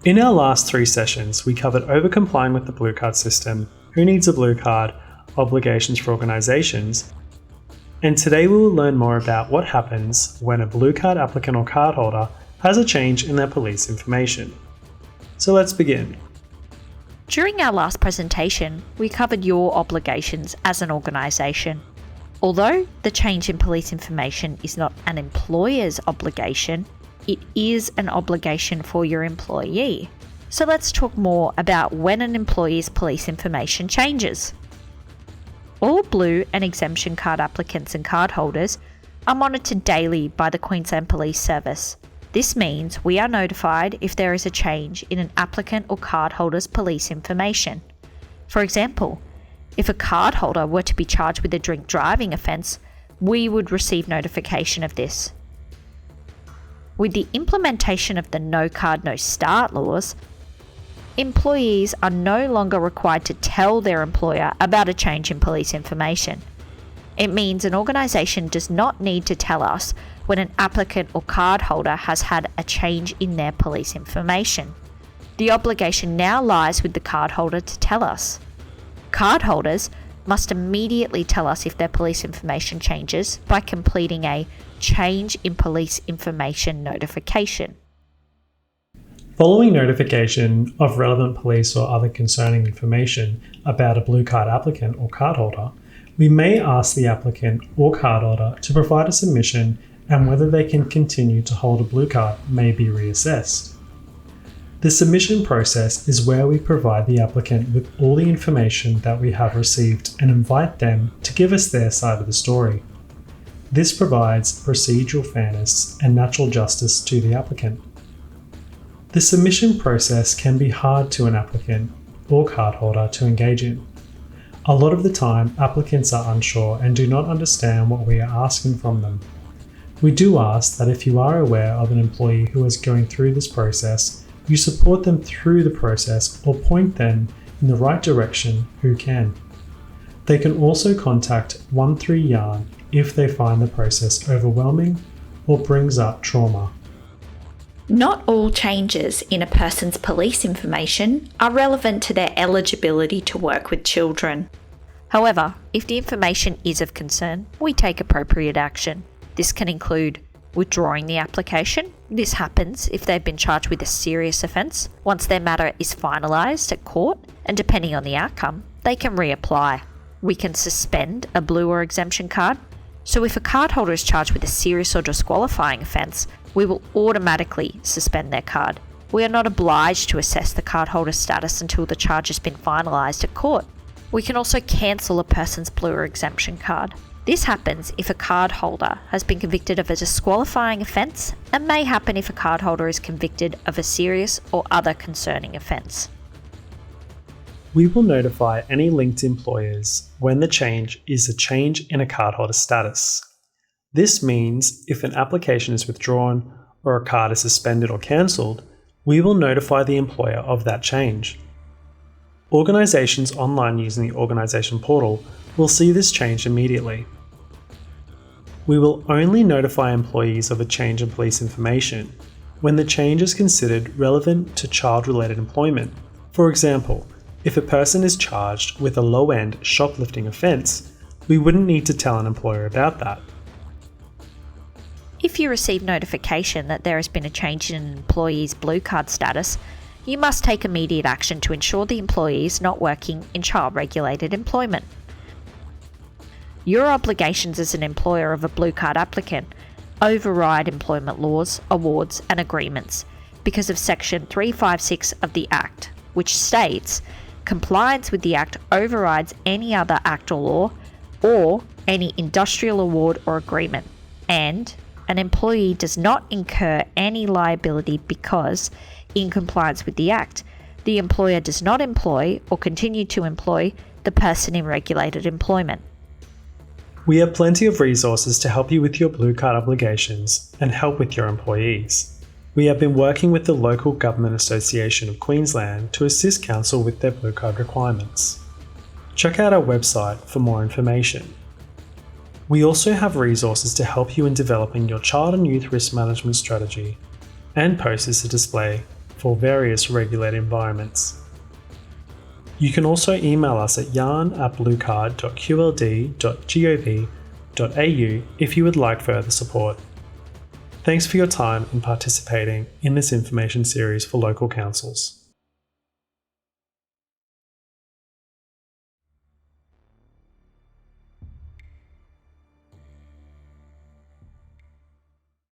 In our last 3 sessions, we covered over-complying with the blue card system, who needs a blue card, obligations for organisations, and today we will learn more about what happens when a blue card applicant or cardholder has a change in their police information. So let's begin. During our last presentation, we covered your obligations as an organisation. Although the change in police information is not an employer's obligation, it is an obligation for your employee. So let's talk more about when an employee's police information changes. All blue and exemption card applicants and cardholders are monitored daily by the Queensland Police Service. This means we are notified if there is a change in an applicant or cardholder's police information. For example, if a cardholder were to be charged with a drink driving offence, we would receive notification of this. With the implementation of the No Card, No Start laws, employees are no longer required to tell their employer about a change in police information. It means an organisation does not need to tell us when an applicant or cardholder has had a change in their police information. The obligation now lies with the cardholder to tell us. Cardholders must immediately tell us if their police information changes by completing a Change in Police Information notification. Following notification of relevant police or other concerning information about a blue card applicant or cardholder, we may ask the applicant or cardholder to provide a submission, and whether they can continue to hold a blue card may be reassessed. The submission process is where we provide the applicant with all the information that we have received and invite them to give us their side of the story. This provides procedural fairness and natural justice to the applicant. The submission process can be hard to an applicant or cardholder to engage in. A lot of the time, applicants are unsure and do not understand what we are asking from them. We do ask that if you are aware of an employee who is going through this process, you support them through the process or point them in the right direction who can. They can also contact 13YARN if they find the process overwhelming or brings up trauma. Not all changes in a person's police information are relevant to their eligibility to work with children. However, if the information is of concern, we take appropriate action. This can include withdrawing the application. This happens if they've been charged with a serious offence. Once their matter is finalised at court, and depending on the outcome, they can reapply. We can suspend a blue or exemption card. So if a cardholder is charged with a serious or disqualifying offence, we will automatically suspend their card. We are not obliged to assess the cardholder's status until the charge has been finalised at court. We can also cancel a person's blue or exemption card. This happens if a cardholder has been convicted of a disqualifying offence, and may happen if a cardholder is convicted of a serious or other concerning offence. We will notify any linked employers when the change is a change in a cardholder status. This means if an application is withdrawn or a card is suspended or cancelled, we will notify the employer of that change. Organisations online using the organisation portal will see this change immediately. We will only notify employees of a change in police information when the change is considered relevant to child-related employment. For example, if a person is charged with a low-end shoplifting offence, we wouldn't need to tell an employer about that. If you receive notification that there has been a change in an employee's blue card status, you must take immediate action to ensure the employee is not working in child-regulated employment. Your obligations as an employer of a blue card applicant override employment laws, awards and agreements because of Section 356 of the Act, which states, compliance with the Act overrides any other Act or law or any industrial award or agreement, and an employee does not incur any liability because, in compliance with the Act, the employer does not employ or continue to employ the person in regulated employment. We have plenty of resources to help you with your blue card obligations and help with your employees. We have been working with the Local Government Association of Queensland to assist council with their blue card requirements. Check out our website for more information. We also have resources to help you in developing your child and youth risk management strategy and posters to display for various regulated environments. You can also email us at yarn@bluecard.qld.gov.au if you would like further support. Thanks for your time in participating in this information series for local councils.